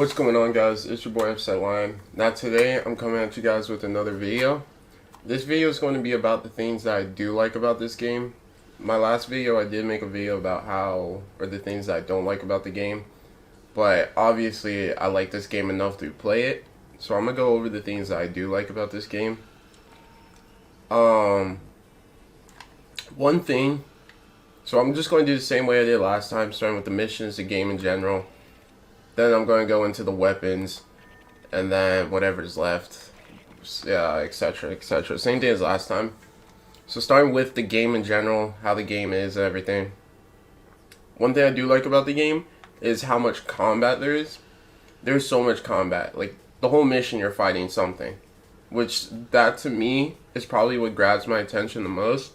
What's going on, guys? It's your boy UpsetLion. Now today I'm coming at you guys with another video. This video is going to be about the things that I do like about this game. My last video I did make a video about the things that I don't like about the game. But obviously I like this game enough to play it. So I'm going to go over the things that I do like about this game. One thing. So I'm just going to do the same way I did last time, starting with the missions, the game in general. Then I'm going to go into the weapons, and then whatever's left, yeah, etc, etc. Same thing as last time. So starting with the game in general, how the game is and everything. One thing I do like about the game is how much combat there is. There's so much combat. Like, the whole mission you're fighting something. Which, that to me, is probably what grabs my attention the most.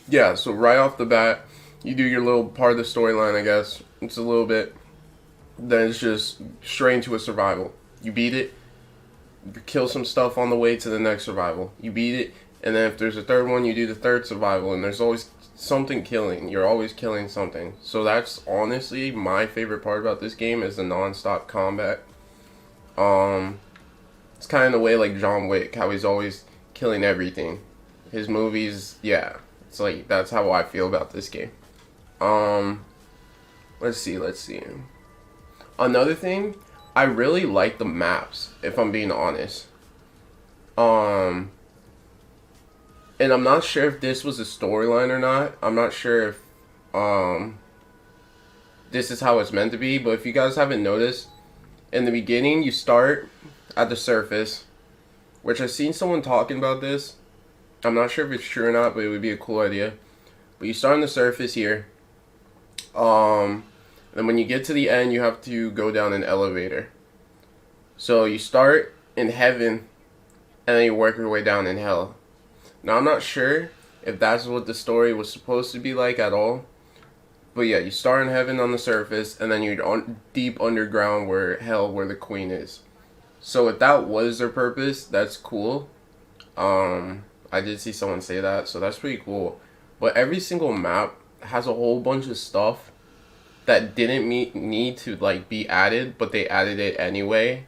Yeah, so right off the bat, you do your little part of the storyline, I guess. It's a little bit. Then it's just straight into a survival. You beat it. You kill some stuff on the way to the next survival. You beat it. And then if there's a third one, you do the third survival. And there's always something killing. You're always killing something. So that's honestly my favorite part about this game is the non-stop combat. It's kind of the way like John Wick, how he's always killing everything. His movies, yeah. It's like, that's how I feel about this game. Let's see. Another thing, I really like the maps, if I'm being honest. And I'm not sure if this was a storyline or not. I'm not sure if, this is how it's meant to be. But if you guys haven't noticed, in the beginning, you start at the surface, which I've seen someone talking about this. I'm not sure if it's true or not, but it would be a cool idea. But you start on the surface here. And when you get to the end, you have to go down an elevator. So you start in heaven, and then you work your way down in hell. Now, I'm not sure if that's what the story was supposed to be like at all. But yeah, you start in heaven on the surface, and then you're deep underground where hell, where the queen is. So if that was their purpose, that's cool. I did see someone say that, so that's pretty cool. But every single map has a whole bunch of stuff that didn't need to like be added, but they added it anyway,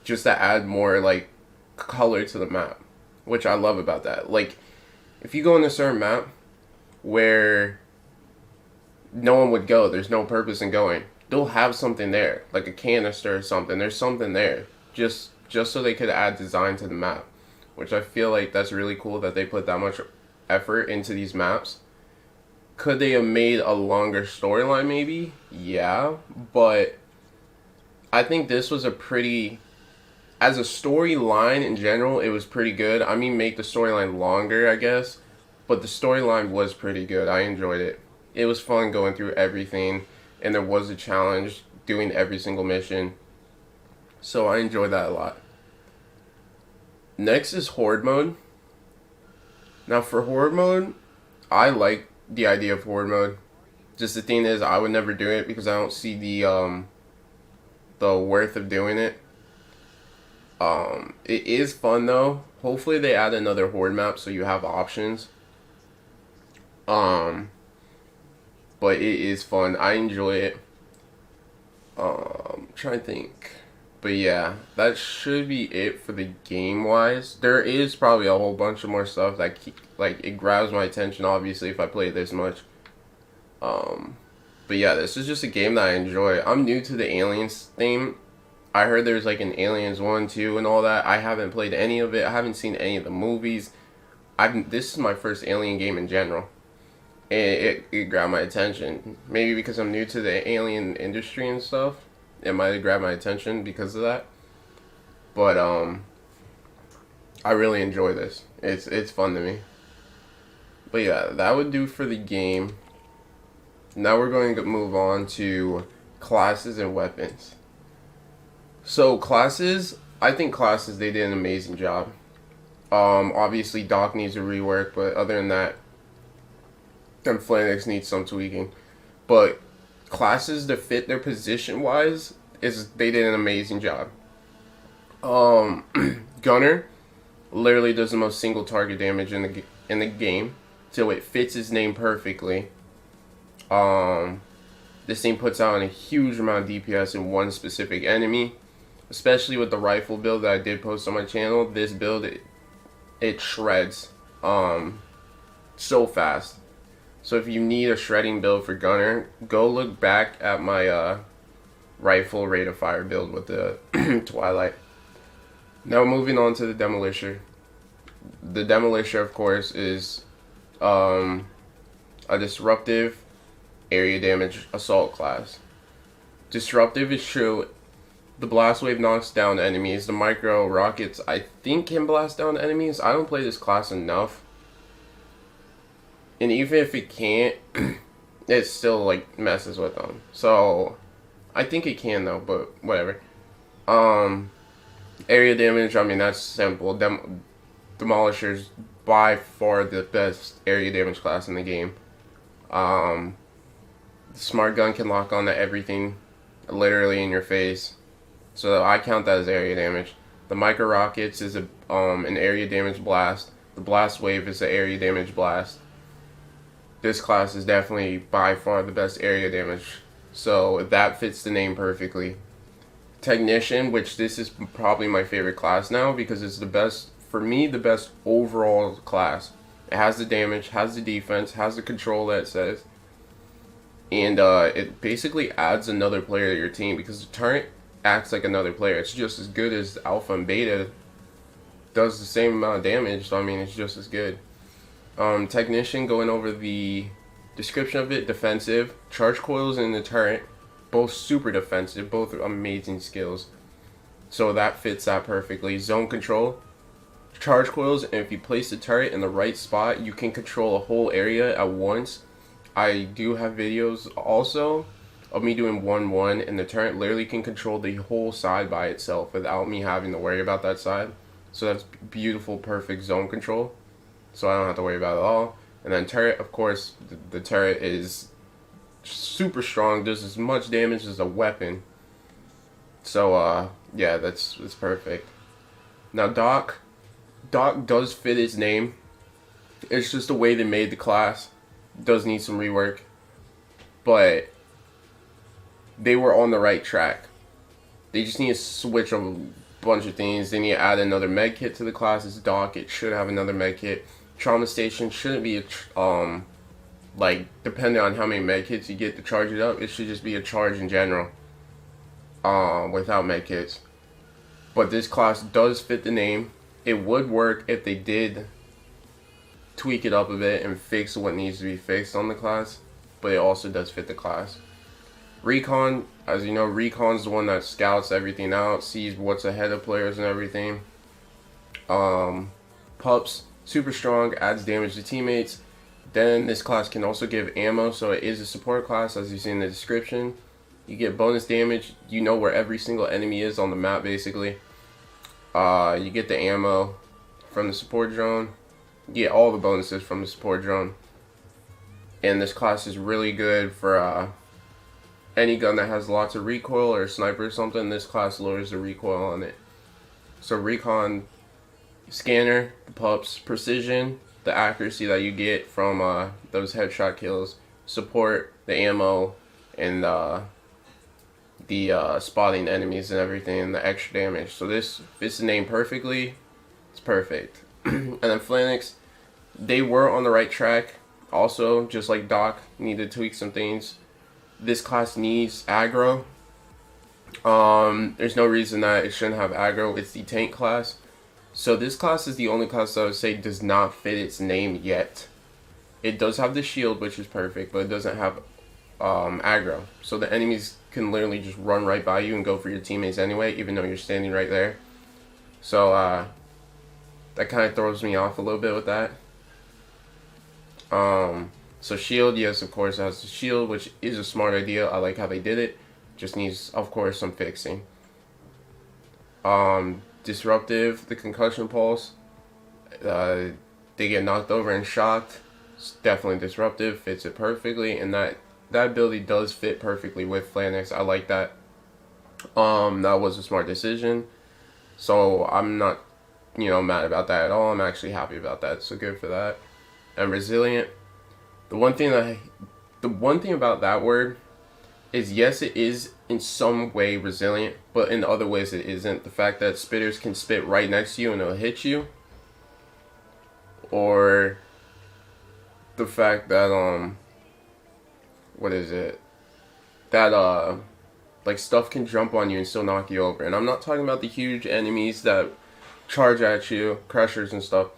just to add more like color to the map, which I love about that. Like, if you go in a certain map where no one would go, there's no purpose in going, they'll have something there, like a canister or something. There's something there, just so they could add design to the map, which I feel like that's really cool that they put that much effort into these maps. Could they have made a longer storyline maybe? Yeah, but I think this was a pretty, as a storyline in general, it was pretty good. I mean, make the storyline longer, I guess, but the storyline was pretty good. I enjoyed it. It was fun going through everything, and there was a challenge doing every single mission. So I enjoyed that a lot. Next is Horde mode. Now for Horde mode, I like the idea of Horde mode. Just the thing is, I would never do it because I don't see the worth of doing it. It is fun though. Hopefully they add another Horde map so you have options. But it is fun. I enjoy it. Trying to think. But yeah, that should be it for the game wise. There is probably a whole bunch of more stuff that it grabs my attention, obviously, if I play this much. But yeah, this is just a game that I enjoy. I'm new to the Aliens theme. I heard there's like an Aliens 1, 2 and all that. I haven't played any of it. I haven't seen any of the movies. This is my first Alien game in general. And it grabbed my attention. Maybe because I'm new to the alien industry and stuff. It might have grabbed my attention because of that. But I really enjoy this. It's fun to me. But yeah, that would do for the game. Now we're going to move on to classes and weapons. So classes, I think classes, they did an amazing job. Obviously Doc needs a rework, but other than that, and Flanix needs some tweaking. But classes to fit their position wise, they did an amazing job. Gunner literally does the most single target damage in the game, so it fits his name perfectly. This thing puts out a huge amount of DPS in one specific enemy, especially with the rifle build that I did post on my channel. This build, it shreds so fast. So if you need a shredding build for gunner, go look back at my rifle rate of fire build with the Twilight. Now moving on to the Demolition. The Demolition, of course, is a disruptive area damage assault class. Disruptive is true. The blast wave knocks down enemies. The micro rockets, I think, can blast down enemies. I don't play this class enough. And even if it can't, it still like messes with them. So I think it can though, but whatever. Area damage, I mean, that's simple. Demolisher's by far the best area damage class in the game. The smart gun can lock on to everything, literally in your face. So I count that as area damage. The micro rockets is an area damage blast. The blast wave is an area damage blast. This class is definitely by far the best area damage. So that fits the name perfectly. Technician, which this is probably my favorite class now because it's the best, for me, the best overall class. It has the damage, has the defense, has the control that it says. And it basically adds another player to your team because the turret acts like another player. It's just as good as Alpha and Beta. Does the same amount of damage, so I mean, it's just as good. Technician, going over the description of it, defensive. Charge coils in the turret, both super defensive, both amazing skills. So that fits that perfectly. Zone control. Charge coils, and if you place the turret in the right spot, you can control a whole area at once. I do have videos also of me doing 1-1, and the turret literally can control the whole side by itself without me having to worry about that side. So that's beautiful, perfect zone control. So I don't have to worry about it at all. And then turret, of course, the turret is super strong, does as much damage as a weapon. So yeah, that's perfect. Now Doc does fit its name. It's just the way they made the class. Does need some rework, but they were on the right track. They just need to switch a bunch of things. They need to add another med kit to the class. It's Doc, it should have another med kit. Trauma station shouldn't be like, depending on how many med kits you get to charge it up, it should just be a charge in general, without med kits. But this class does fit the name. It would work if they did tweak it up a bit and fix what needs to be fixed on the class, but it also does fit the class. Recon, as you know, Recon's the one that scouts everything out, sees what's ahead of players and everything. Pups, super strong, adds damage to teammates. Then this class can also give ammo, so it is a support class, as you see in the description. You get bonus damage. You know where every single enemy is on the map, basically. You get the ammo from the support drone. You get all the bonuses from the support drone. And this class is really good for any gun that has lots of recoil or a sniper or something. This class lowers the recoil on it. So Recon, Scanner, the pups, precision, the accuracy that you get from those headshot kills, support, the ammo, and the spotting enemies and everything, and the extra damage. So this fits the name perfectly. It's perfect. And then Phalanx, they were on the right track. Also, just like Doc, need to tweak some things. This class needs aggro. There's no reason that it shouldn't have aggro. It's the tank class. So this class is the only class that I would say does not fit its name yet. It does have the shield, which is perfect, but it doesn't have aggro. So the enemies can literally just run right by you and go for your teammates anyway, even though you're standing right there. So that kind of throws me off a little bit with that. So shield, yes, of course, it has the shield, which is a smart idea. I like how they did it. Just needs, of course, some fixing. Disruptive, the concussion pulse. They get knocked over and shocked. It's definitely disruptive, fits it perfectly, and that ability does fit perfectly with Phalanx. I like that. That was a smart decision. So I'm not, mad about that at all. I'm actually happy about that. So good for that. And resilient. The one thing about that word is yes, it is in some way resilient, but in other ways it isn't. The fact that spitters can spit right next to you and it'll hit you, or the fact that what is it? That like stuff can jump on you and still knock you over. And I'm not talking about the huge enemies that charge at you, crushers and stuff.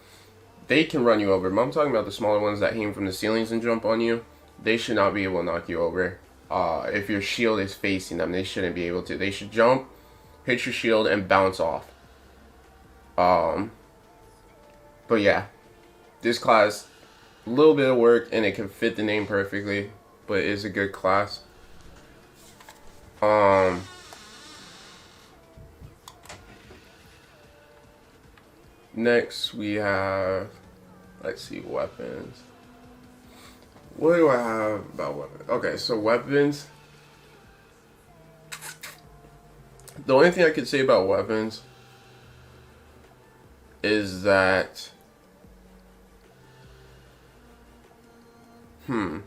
They can run you over. But I'm talking about the smaller ones that aim from the ceilings and jump on you. They should not be able to knock you over. If your shield is facing them, they shouldn't be able to. They should jump, hit your shield, and bounce off. But yeah, this class, a little bit of work, and it can fit the name perfectly. But it is a good class. Next we have, let's see, weapons. What do I have about weapons? Okay, so weapons. The only thing I could say about weapons is that, I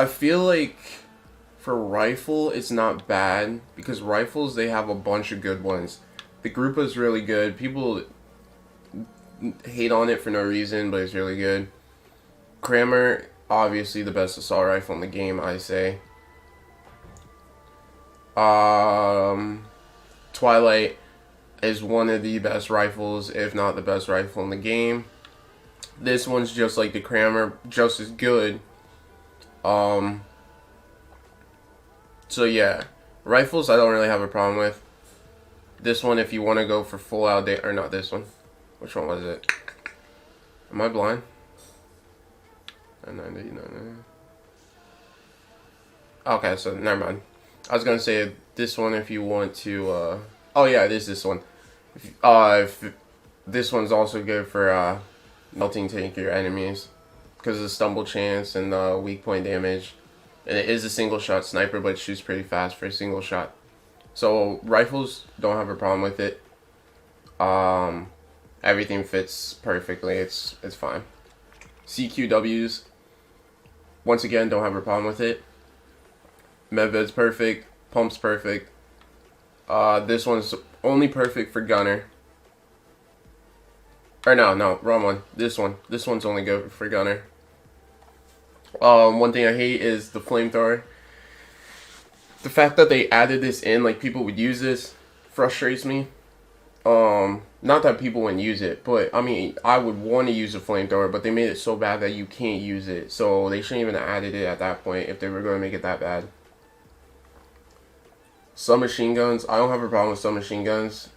feel like for rifle, it's not bad because rifles, they have a bunch of good ones. The group is really good. People hate on it for no reason, but it's really good. Kramer, obviously the best assault rifle in the game, I say. Twilight is one of the best rifles, if not the best rifle in the game. This one's just like the Kramer, just as good. So yeah, rifles I don't really have a problem with. This one, if you want to go for full out day, or not this one. Which one was it? Am I blind? 990. Okay, so never mind. I was gonna say this one if you want to. Oh yeah, it is this one. If this one's also good for melting tank your enemies because of the stumble chance and weak point damage, and it is a single shot sniper, but it shoots pretty fast for a single shot. So rifles, don't have a problem with it. Everything fits perfectly. It's fine. CQWs, once again, don't have a problem with it. Medved's perfect. Pump's perfect. This one's only perfect for gunner. Or no, wrong one. This one's only good for gunner. One thing I hate is the flamethrower. The fact that they added this in, like people would use this, frustrates me. Not that people wouldn't use it, but I mean, I would want to use a flamethrower, but they made it so bad that you can't use it. So they shouldn't even have added it at that point if they were going to make it that bad. Submachine guns, I don't have a problem with submachine guns.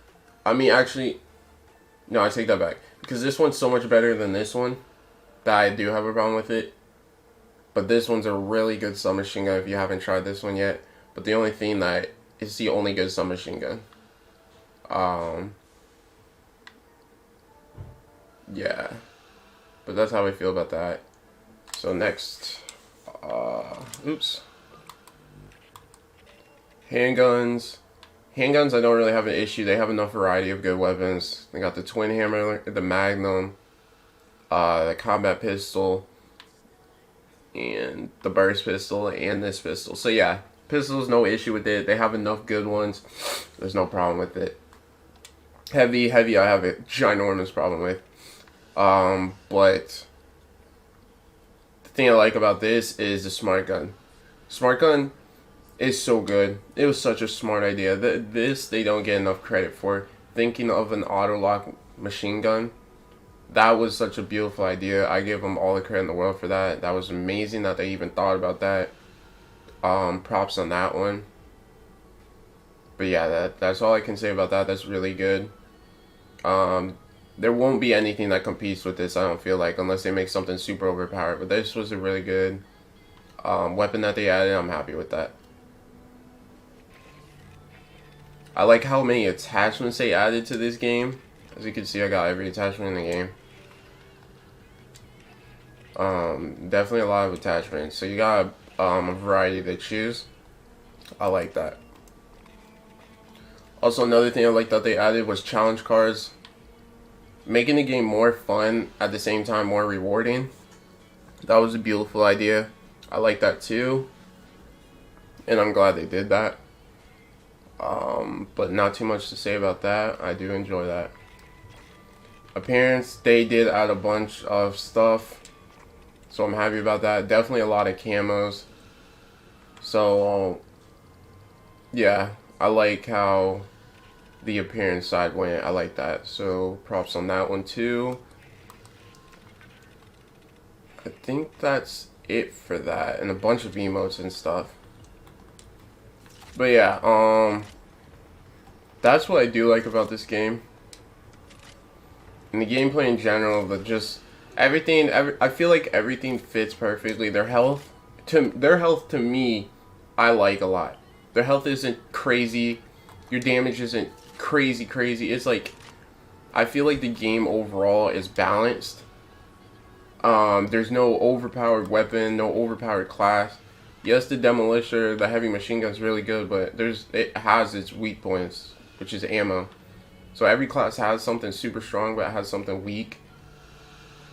I mean, actually, no, I take that back. Because this one's so much better than this one that I do have a problem with it. But this one's a really good submachine gun if you haven't tried this one yet. But the only thing that is the only good submachine gun. Yeah. But that's how I feel about that. So next. Handguns. Handguns, I don't really have an issue. They have enough variety of good weapons. They got the twin hammer, the magnum, the combat pistol, and the burst pistol, and this pistol. So yeah, pistols, no issue with it. They have enough good ones. There's no problem with it. Heavy, I have a ginormous problem with. But the thing I like about this is the smart gun. Smart gun is so good. It was such a smart idea. This they don't get enough credit for. Thinking of an auto lock machine gun, that was such a beautiful idea. I give them all the credit in the world for that. That was amazing that they even thought about that. Props on that one. But yeah, that's all I can say about that. That's really good. There won't be anything that competes with this, I don't feel like, unless they make something super overpowered. But this was a really good weapon that they added. I'm happy with that. I like how many attachments they added to this game. As you can see, I got every attachment in the game. Definitely a lot of attachments. So you got a variety to choose. I like that. Also, another thing I like that they added was challenge cards. Making the game more fun, at the same time more rewarding. That was a beautiful idea. I like that too, and I'm glad they did that. But not too much to say about that. I do enjoy that. Appearance, they did add a bunch of stuff, so I'm happy about that. Definitely a lot of camos. So yeah, I like how the appearance side went. I like that. So props on that one too. I think that's it for that, and a bunch of emotes and stuff. But yeah, that's what I do like about this game. And the gameplay in general, but just everything. I feel like everything fits perfectly. Their health to me, I like a lot. Their health isn't crazy. Your damage isn't crazy. It's like, I feel like the game overall is balanced. There's no overpowered weapon, no overpowered class. Yes, the Demolition, the heavy machine gun is really good, but it has its weak points, which is ammo. So every class has something super strong, but it has something weak.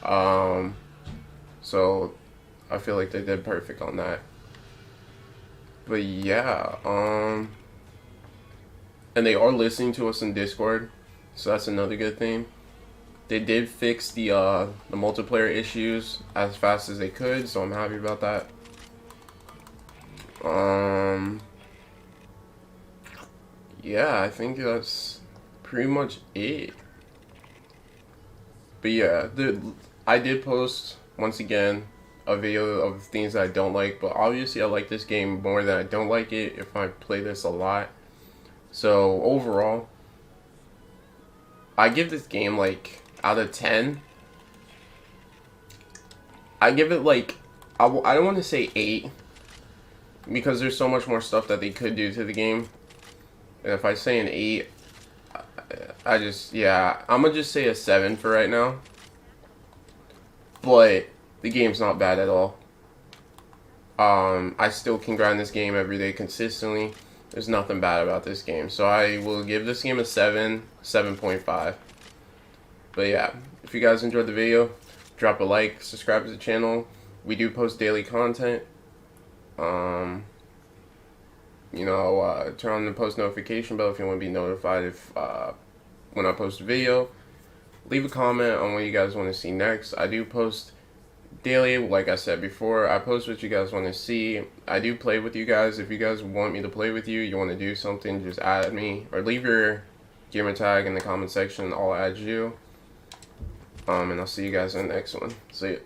So I feel like they did perfect on that. But yeah, and they are listening to us in Discord, so that's another good thing. They did fix the multiplayer issues as fast as they could, so I'm happy about that. Yeah, I think that's pretty much it. But yeah, I did post once again a video of things that I don't like, but obviously I like this game more than I don't like it if I play this a lot. So overall, I give this game like, out of 10, I give it like, I don't want to say 8, because there's so much more stuff that they could do to the game. And if I say an 8, I'm gonna just say a 7 for right now. But the game's not bad at all. I still can grind this game every day consistently. There's nothing bad about this game. So I will give this game a 7, 7.5. But yeah, if you guys enjoyed the video, drop a like, subscribe to the channel. We do post daily content. Turn on the post notification bell if you want to be notified when I post a video. Leave a comment on what you guys want to see next. I do post daily, like I said before. I post what you guys want to see. I do play with you guys. If you guys want me to play with you, you want to do something, just add me or leave your gamer tag in the comment section. I'll add you. And I'll see you guys in the next one. See ya.